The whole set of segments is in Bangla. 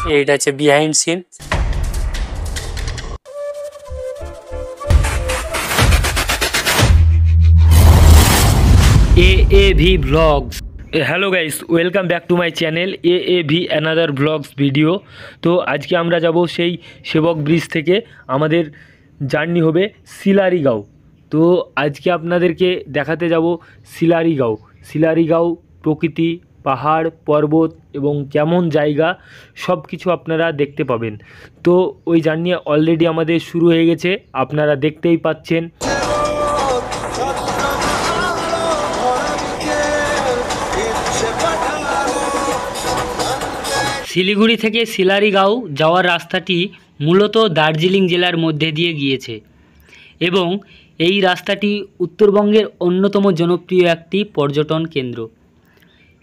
এইটা হচ্ছে behind scene. AAV Vlogs। Hello guys, welcome back to my channel AAV another vlogs video. তো আজকে আমরা যাব সেই সেবক ব্রিজ থেকে, আমাদের জার্নি হবে সিলারিগাঁও। তো আজকে আপনাদেরকে দেখাতে যাব সিলারিগাঁও প্রকৃতি, পাহাড়, পর্বত এবং কেমন জায়গা সব কিছু আপনারা দেখতে পাবেন। তো ওই জার্নি অলরেডি আমাদের শুরু হয়ে গেছে, আপনারা দেখতেই পাচ্ছেন। শিলিগুড়ি থেকে সিলারিগাঁও যাওয়ার রাস্তাটি মূলত দার্জিলিং জেলার মধ্যে দিয়ে গিয়েছে এবং এই রাস্তাটি উত্তরবঙ্গের অন্যতম জনপ্রিয় একটি পর্যটন কেন্দ্র।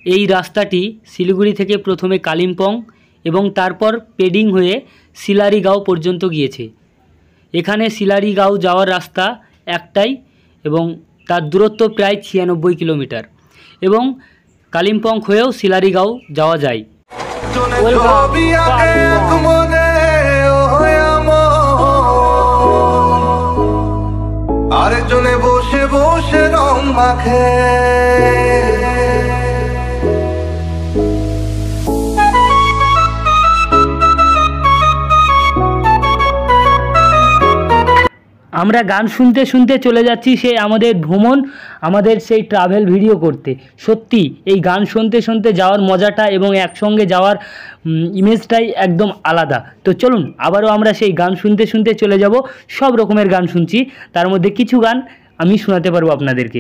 এই রাস্তাটি শিলিগুড়ি থেকে প্রথমে কালিম্পং এবং তারপর পেডিং হয়ে সিলারিগাঁও পর্যন্ত গিয়েছে। এখানে সিলারিগাঁও যাওয়ার রাস্তা একটাই এবং তার দূরত্ব প্রায় 96 কিলোমিটার এবং কালিম্পং হয়েও সিলারিগাঁও যাওয়া যায়। আরেকজনে বসে বসে রং মাখে, আমরা গান শুনতে শুনতে চলে যাচ্ছি সেই আমাদের ভ্রমণ, আমাদের সেই ট্রাভেল ভিডিও করতে। সত্যি এই গান শুনতে শুনতে যাওয়ার মজাটা এবং একসঙ্গে যাওয়ার ইমেজটাই একদম আলাদা। তো চলুন আবারও আমরা সেই গান শুনতে শুনতে চলে যাব। সব রকমের গান শুনছি, তার মধ্যে কিছু গান আমি শোনাতে পারবো আপনাদেরকে।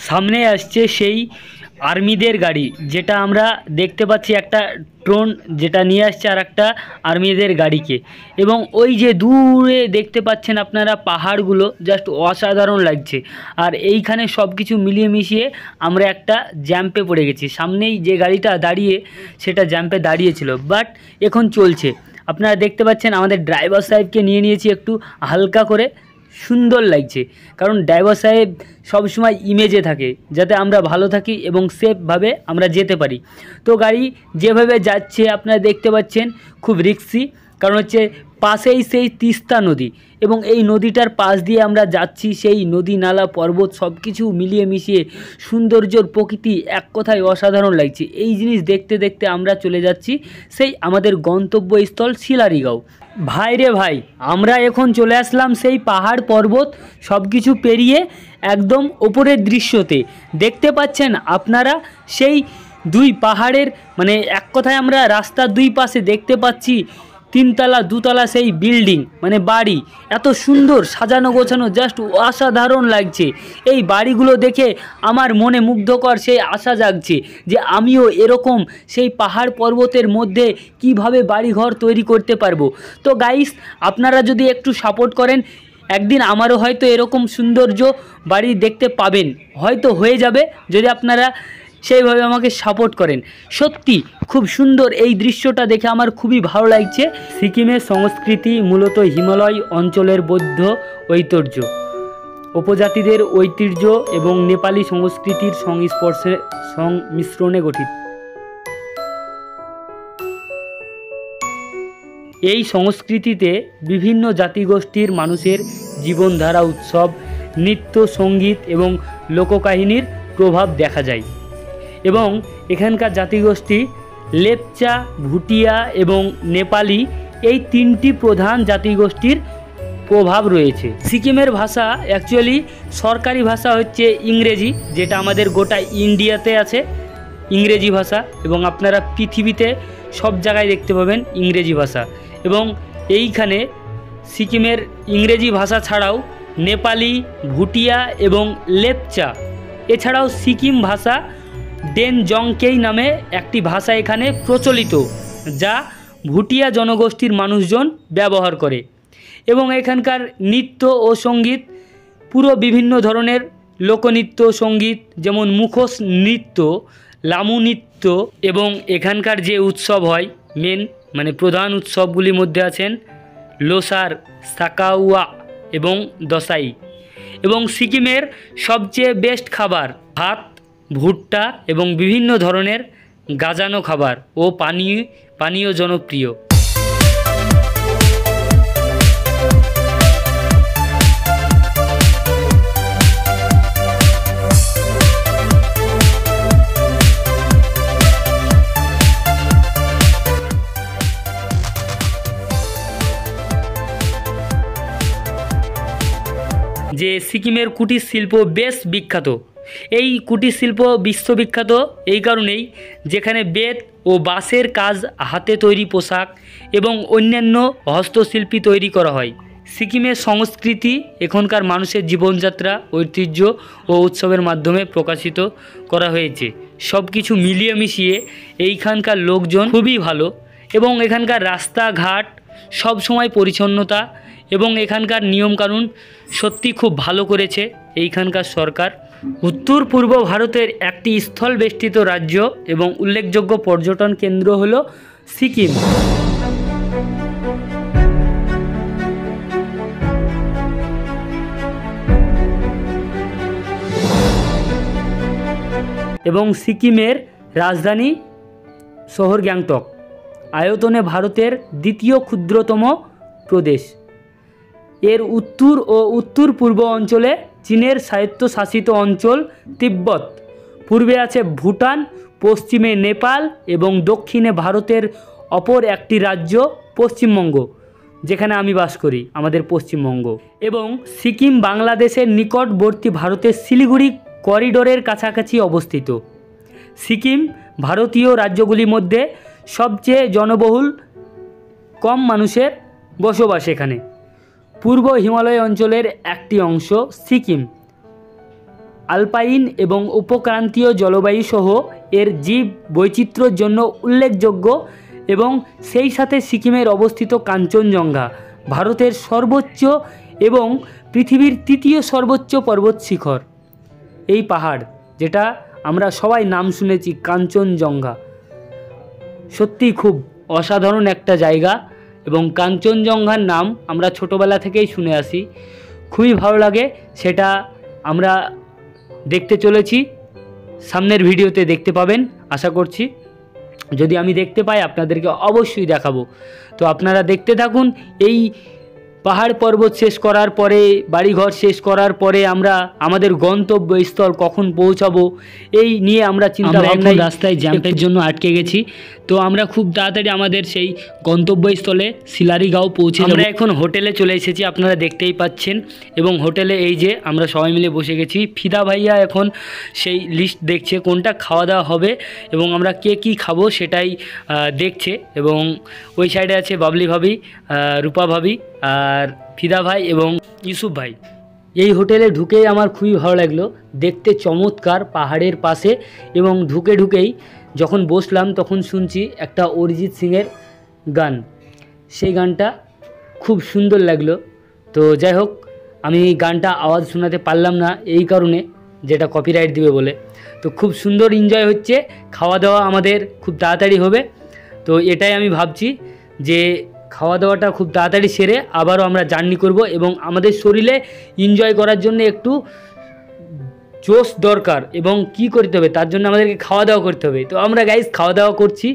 সামনে আসছে সেই আর্মিদের গাড়ি, যেটা আমরা দেখতে পাচ্ছি, একটা ড্রোন যেটা নিয়ে আসছে আর একটা আর্মিদের গাড়িকে। এবং ওই যে দূরে দেখতে পাচ্ছেন আপনারা পাহাড়গুলো, জাস্ট অসাধারণ লাগছে। আর এইখানে সব কিছু মিলিয়ে মিশিয়ে আমরা একটা জ্যাম্পে পড়ে গেছি। সামনেই যে গাড়িটা দাঁড়িয়ে সেটা জ্যাম্পে দাঁড়িয়েছিল, বাট এখন চলছে। আপনারা দেখতে পাচ্ছেন আমাদের ড্রাইভার সাহেবকে নিয়ে নিয়েছি একটু হালকা করে, সুন্দর লাগছে, কারণ ড্রাইভার সাহেব সবসময় ইমেজে থাকে যাতে আমরা ভালো থাকি এবং সেফভাবে আমরা যেতে পারি। তো গাড়ি যেভাবে যাচ্ছে আপনারা দেখতে পাচ্ছেন খুব রিস্কি, কারণ হচ্ছে পাশেই সেই তিস্তা নদী এবং এই নদীটার পাশ দিয়ে আমরা যাচ্ছি। সেই নদী নালা পর্বত সব কিছু মিলিয়ে মিশিয়ে সৌন্দর্যর প্রকৃতি এক কথায় অসাধারণ লাগছে। এই জিনিস দেখতে দেখতে আমরা চলে যাচ্ছি সেই আমাদের গন্তব্যস্থল শিলারিগাঁও। ভাই রে ভাই, আমরা এখন চলে আসলাম সেই পাহাড় পর্বত সব কিছু পেরিয়ে একদম ওপরের দৃশ্যতে। দেখতে পাচ্ছেন আপনারা সেই দুই পাহাড়ের মানে এক কথায় আমরা রাস্তার দুই পাশে দেখতে পাচ্ছি তিনতলা দুতলা সেই বিল্ডিং মানে বাড়ি, এত সুন্দর সাজানো গোছানো, জাস্ট অসাধারণ লাগছে। এই বাড়িগুলো দেখে আমার মনে মুগ্ধকর সেই আশা জাগছে যে আমিও এরকম সেই পাহাড় পর্বতের মধ্যে কিভাবে বাড়িঘর তৈরি করতে পারবো। তো গাইস, আপনারা যদি একটু সাপোর্ট করেন, একদিন আমারও হয়তো এরকম সৌন্দর্য বাড়ি দেখতে পাবেন, হয়তো হয়ে যাবে যদি আপনারা সেইভাবে আমাকে সাপোর্ট করেন। সত্যি খুব সুন্দর এই দৃশ্যটা দেখে আমার খুবই ভালো লাগছে। সিকিমের সংস্কৃতি মূলত হিমালয় অঞ্চলের বৌদ্ধ ঐতিহ্য, উপজাতিদের ঐতিহ্য এবং নেপালি সংস্কৃতির সংমিশ্রণে গঠিত। এই সংস্কৃতিতে বিভিন্ন জাতিগোষ্ঠীর মানুষের জীবনধারা, উৎসব, নৃত্য, সঙ্গীত এবং লোককাহিনীর প্রভাব দেখা যায়। এবং এখানকার জাতিগোষ্ঠী লেপচা, ভুটিয়া এবং নেপালি, এই তিনটি প্রধান জাতিগোষ্ঠীর প্রভাব রয়েছে। সিকিমের ভাষা অ্যাকচুয়ালি সরকারি ভাষা হচ্ছে ইংরেজি, যেটা আমাদের গোটা ইন্ডিয়াতে আছে ইংরেজি ভাষা, এবং আপনারা পৃথিবীতে সব জায়গায় দেখতে পাবেন ইংরেজি ভাষা। এবং এইখানে সিকিমের ইংরেজি ভাষা ছাড়াও নেপালি, ভুটিয়া এবং লেপচা, এছাড়াও সিকিম ভাষা ডেনজংকেই নামে একটি ভাষা এখানে প্রচলিত, যা ভুটিয়া জনগোষ্ঠীর মানুষজন ব্যবহার করে। এবং এখানকার নৃত্য ও সঙ্গীত পুরো বিভিন্ন ধরনের লোকনৃত্য সঙ্গীত, যেমন মুখোশ নৃত্য, লামু নৃত্য, এবং এখানকার যে উৎসব হয় মেন মানে প্রধান উৎসবগুলির মধ্যে আছেন লোসার, সাকাউয়া এবং দসাই। এবং সিকিমের সবচেয়ে বেস্ট খাবার ভাত, ভুট্টা এবং বিভিন্ন ধরনের গাজানো খাবার ও পানীয় জনপ্রিয়। যে সিকিমের কুটির শিল্প বেশ বিখ্যাত। এই কুটির শিল্প বিশ্ববিখ্যাত এই কারণেই, যেখানে বেত ও বাঁশের কাজ, হাতে তৈরি পোশাক এবং অন্যান্য হস্তশিল্পী তৈরি করা হয়। সিকিমের সংস্কৃতি এখানকার মানুষের জীবনযাত্রা, ঐতিহ্য ও উৎসবের মাধ্যমে প্রকাশিত করা হয়েছে। সব কিছু মিলিয়ে মিশিয়ে এইখানকার লোকজন খুবই ভালো, এবং এখানকার রাস্তাঘাট সব সময় পরিচ্ছন্নতা এবং এখানকার নিয়মকানুন সত্যি খুব ভালো করেছে এইখানকার সরকার। উত্তর পূর্ব ভারতের একটি স্থল বেষ্টিত রাজ্য এবং উল্লেখযোগ্য পর্যটন কেন্দ্র হল সিকিম। এবং সিকিমের রাজধানী শহর গ্যাংটক, আয়তনে ভারতের দ্বিতীয় ক্ষুদ্রতম প্রদেশ। এর উত্তর ও উত্তর পূর্ব অঞ্চলে চীনের স্বায়ত্তশাসিত অঞ্চল তিব্বত, পূর্বে আছে ভুটান, পশ্চিমে নেপাল এবং দক্ষিণে ভারতের অপর একটি রাজ্য পশ্চিমবঙ্গ, যেখানে আমি বাস করি, আমাদের পশ্চিমবঙ্গ। এবং সিকিম বাংলাদেশের নিকটবর্তী ভারতের শিলিগুড়ি করিডোরের কাছাকাছি অবস্থিত। সিকিম ভারতীয় রাজ্যগুলির মধ্যে সবচেয়ে জনবহুল, কম মানুষের বসবাস এখানে। পূর্ব হিমালয় অঞ্চলের একটি অংশ সিকিম আলপাইন এবং উপক্রান্তীয় জলবায়ু সহ এর জীব বৈচিত্র্যের জন্য উল্লেখযোগ্য, এবং সেই সাথে সিকিমের অবস্থিত কাঞ্চনজঙ্ঘা ভারতের সর্বোচ্চ এবং পৃথিবীর তৃতীয় সর্বোচ্চ পর্বত শিখর। এই পাহাড়, যেটা আমরা সবাই নাম শুনেছি কাঞ্চনজঙ্ঘা, সত্যিই খুব অসাধারণ একটা জায়গা। এবং কাঞ্চনজঙ্ঘার নাম আমরা ছোটোবেলা থেকেই শুনে আসি, খুবই ভালো লাগে সেটা আমরা দেখতে চলেছি, সামনের ভিডিওতে দেখতে পাবেন আশা করছি। যদি আমি দেখতে পাই আপনাদেরকে অবশ্যই দেখাবো। তো আপনারা দেখতে থাকুন। এই পাহাড় পর্বত শেষ করার পরে, বাড়িঘর শেষ করার পরে আমরা আমাদের গন্তব্যস্থল কখন পৌঁছাবো এই নিয়ে আমরা চিন্তা ভাবনা। রাস্তায় জ্যাম্পের জন্য আটকে গেছি, তো আমরা খুব তাড়াতাড়ি আমাদের সেই গন্তব্যস্থলে শিলারিগাঁও পৌঁছে আমরা এখন হোটেলে চলে এসেছি, আপনারা দেখতেই পাচ্ছেন। এবং হোটেলে এই যে আমরা সবাই মিলে বসে গেছি। ফিদা ভাইয়া এখন সেই লিস্ট দেখছে কোনটা খাওয়া দাওয়া হবে এবং আমরা কে কী খাবো সেটাই দেখছে। এবং ওই সাইডে আছে বাবলি ভাবি, রূপা ভাবি, আর ফিদা ভাই এবং ইউসুফ ভাই। এই হোটেলে ঢুকেই আমার খুবই ভালো লাগলো, দেখতে চমৎকার, পাহাড়ের পাশে। এবং ঢুকেই যখন বসলাম তখন শুনছি একটা অরিজিৎ সিংয়ের গান, সেই গানটা খুব সুন্দর লাগলো। তো যাই হোক, আমি গানটা আওয়াজ শোনাতে পারলাম না এই কারণে, যেটা কপিরাইট দিবে বলে। তো খুব সুন্দর এনজয় হচ্ছে, খাওয়া দাওয়া আমাদের খুব তাড়াতাড়ি হবে। তো এটাই আমি ভাবছি যে খাওয়া দাওয়াটা খুব তাড়াতাড়ি সেরে আবারও আমরা জার্নি করব। এবং আমাদের শরীরে এনজয় করার জন্য একটু জোশ দরকার, এবং কি করতে হবে তার জন্য আমাদেরকে খাওয়া দাওয়া করতে হবে। তো আমরা গাইস খাওয়া দাওয়া করছি,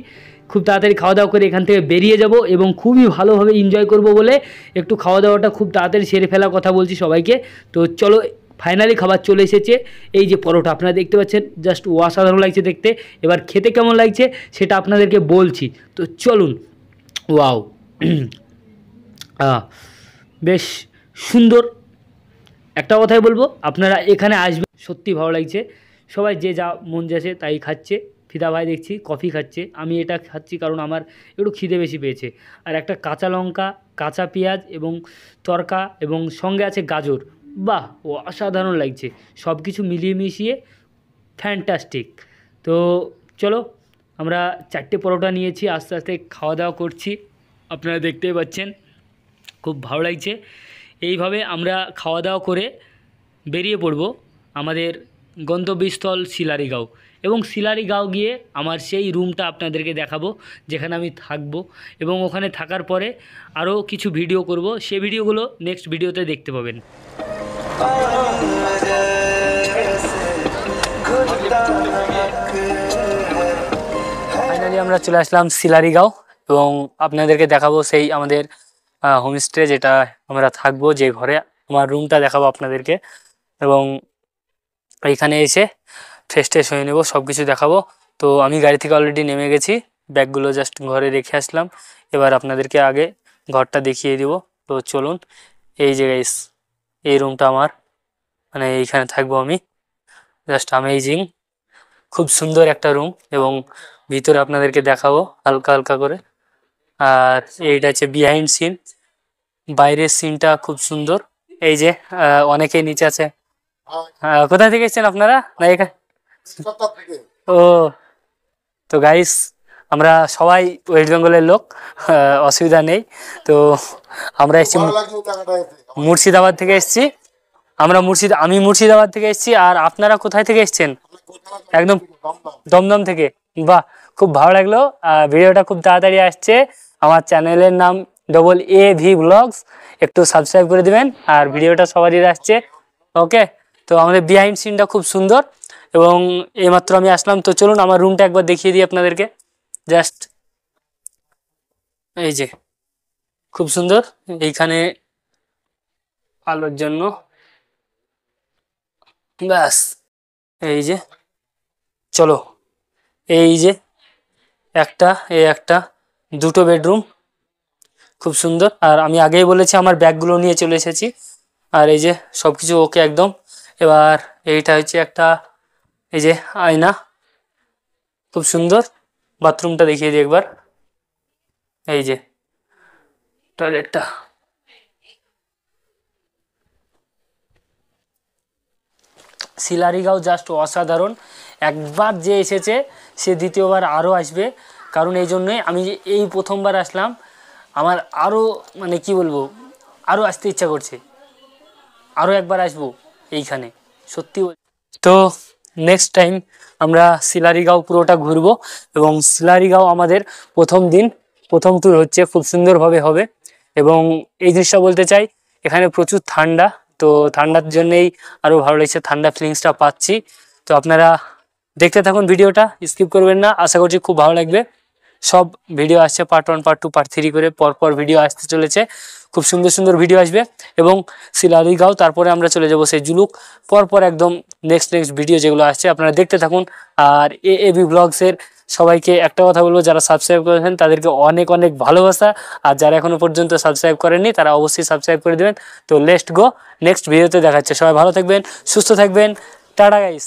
খুব তাড়াতাড়ি খাওয়া দাওয়া করে এখান থেকে বেরিয়ে যাব এবং খুবই ভালোভাবে এনজয় করব বলে একটু খাওয়া দাওয়াটা খুব তাড়াতাড়ি সেরে ফেলার কথা বলছি সবাইকে। তো চলো, ফাইনালি খাবার চলে এসেছে। এই যে পরোটা আপনারা দেখতে পাচ্ছেন, জাস্ট অসাধারণ লাগছে দেখতে। এবার খেতে কেমন লাগছে সেটা আপনাদেরকে বলছি, তো চলুন। ওয়াও, বেশ সুন্দর। একটা কথাই বলবো, আপনারা এখানে আসবেন, সত্যি ভালো লাগছে। সবাই যে যা মন যাচ্ছে তাই খাচ্ছে। ফিদা ভাই দেখছি কফি খাচ্ছে, আমি এটা খাচ্ছি কারণ আমার একটু খিদে বেশি পেয়েছে। আর একটা কাঁচা লঙ্কা, কাঁচা পেঁয়াজ এবং তরকা, এবং সঙ্গে আছে গাজর। বাহ, ও অসাধারণ লাগছে, সব কিছু মিলিয়ে মিশিয়ে ফ্যান্টাস্টিক। তো চলো, আমরা 4টে পরোটা নিয়েছি, আস্তে আস্তে খাওয়া দাওয়া করছি, আপনারা দেখতেই পাচ্ছেন। খুব ভালো লাগছে। এইভাবে আমরা খাওয়া দাওয়া করে বেরিয়ে পড়ব আমাদের গন্তব্যস্থল শিলারিগাঁও। এবং শিলারিগাঁও গিয়ে আমার সেই রুমটা আপনাদেরকে দেখাবো যেখানে আমি থাকবো, এবং ওখানে থাকার পরে আরও কিছু ভিডিও করব, সে ভিডিওগুলো নেক্সট ভিডিওতে দেখতে পাবেন। ফাইনালি আমরা চলে আসলাম শিলারিগাঁও, এবং আপনাদেরকে দেখাবো সেই আমাদের হোমস্টে যেটা আমরা থাকবো, যে ঘরে আমার রুমটা দেখাবো আপনাদেরকে। এবং এইখানে এসে ফ্রেশ ট্রেশ হয়ে নেবো, সব কিছু দেখাবো। তো আমি গাড়ি থেকে অলরেডি নেমে গেছি, ব্যাগগুলো জাস্ট ঘরে রেখে আসলাম। এবার আপনাদেরকে আগে ঘরটা দেখিয়ে দিব। তো চলুন, এই যে গাইস, এই রুমটা আমার, মানে এইখানে থাকবো আমি। জাস্ট অ্যামেজিং, খুব সুন্দর একটা রুম, এবং ভিতরে আপনাদেরকে দেখাবো হালকা হালকা করে। আর এইটা হচ্ছে বিহাইন্ড সিন, বাইরের সিনটা খুব সুন্দর। এই যে অনেকেই নিচে আছে। কোথা থেকে এসেছেন আপনারা? না এখানে? ও, তো গাইস আমরা সবাই ওয়েস্ট বেঙ্গলের লোক, অসুবিধা নেই। তো আমরা এসেছি মুর্শিদাবাদ থেকে এসেছি, আমি মুর্শিদাবাদ থেকে এসেছি। আর আপনারা কোথায় থেকে এসেছেন? একদম দমদম থেকে। বাহ, খুব ভালো লাগলো। ভিডিওটা খুব তাড়াতাড়ি আসছে, আমার চ্যানেলের নাম AAV ব্লগস, একটু সাবস্ক্রাইব করে দিবেন। আর ভিডিওটা সবারই আসছে, ওকে। তো আমাদের বিহাইন্ড সিনটা খুব সুন্দর, এবং এইমাত্র আমি আসলাম। তো চলুন আমার রুমটা একবার দেখিয়ে দিই আপনাদেরকে। জাস্ট এই যে খুব সুন্দর, এইখানে আলোর জন্য ব্যাস। এই যে চলো, এই যে একটা দুটো বেডরুম, খুব সুন্দর। আর আমি আগেই বলেছি আমার ব্যাগগুলো নিয়ে চলে এসেছি। আর এই যে সব কিছু ওকে একদম। এবার এইটা হচ্ছে একটা, এই যে আয়না, খুব সুন্দর। বাথরুমটা দেখিয়ে দিই একবার, এই যে টয়লেটটা। শিলারিগাঁও জাস্ট অসাধারণ, একবার যে এসেছে সে দ্বিতীয়বার আরও আসবে। কারণ এই জন্যই আমি যে এই প্রথমবার আসলাম, আমার আরও মানে কি বলবো, আরও আসতে ইচ্ছা করছে, আরও একবার আসবো এইখানে, সত্যি। তো নেক্সট টাইম আমরা শিলারিগাঁও পুরোটা ঘুরবো, এবং শিলারিগাঁও আমাদের প্রথম ট্যুর হচ্ছে, খুব সুন্দরভাবে হবে। এবং এই জিনিসটা বলতে চাই, এখানে প্রচুর ঠান্ডা, তো ঠান্ডার জন্যেই আরও ভালো লাগছে, ঠান্ডা ফিলিংসটা পাচ্ছি। তো আপনারা দেখতে থাকুন, ভিডিওটা স্কিপ করবেন না, আশা করছি খুব ভালো লাগবে। সব ভিডিও আসছে পার্ট 1 পার্ট 2 পার্ট 3 করে পরপর ভিডিও আসতে চলেছে, খুব সুন্দর সুন্দর ভিডিও আসবে। এবং শিলারিগাঁও, তারপরে আমরা চলে যাব সেই জুলুক, পরপর একদম নেক্সট ভিডিও যেগুলো আসছে আপনারা দেখতে থাকুন। আর এবি ব্লগসের সবাইকে একটা কথা বলবো, যারা সাবস্ক্রাইব করেছেন তাদেরকে অনেক অনেক ভালোবাসা, আর যারা এখনো পর্যন্ত সাবস্ক্রাইব করেননি তারা অবশ্যই সাবস্ক্রাইব করে দেবেন। তো লেটস গো, নেক্সট ভিডিওতে দেখাচ্ছে। সবাই ভালো থাকবেন, সুস্থ থাকবেন, টাটা গাইস।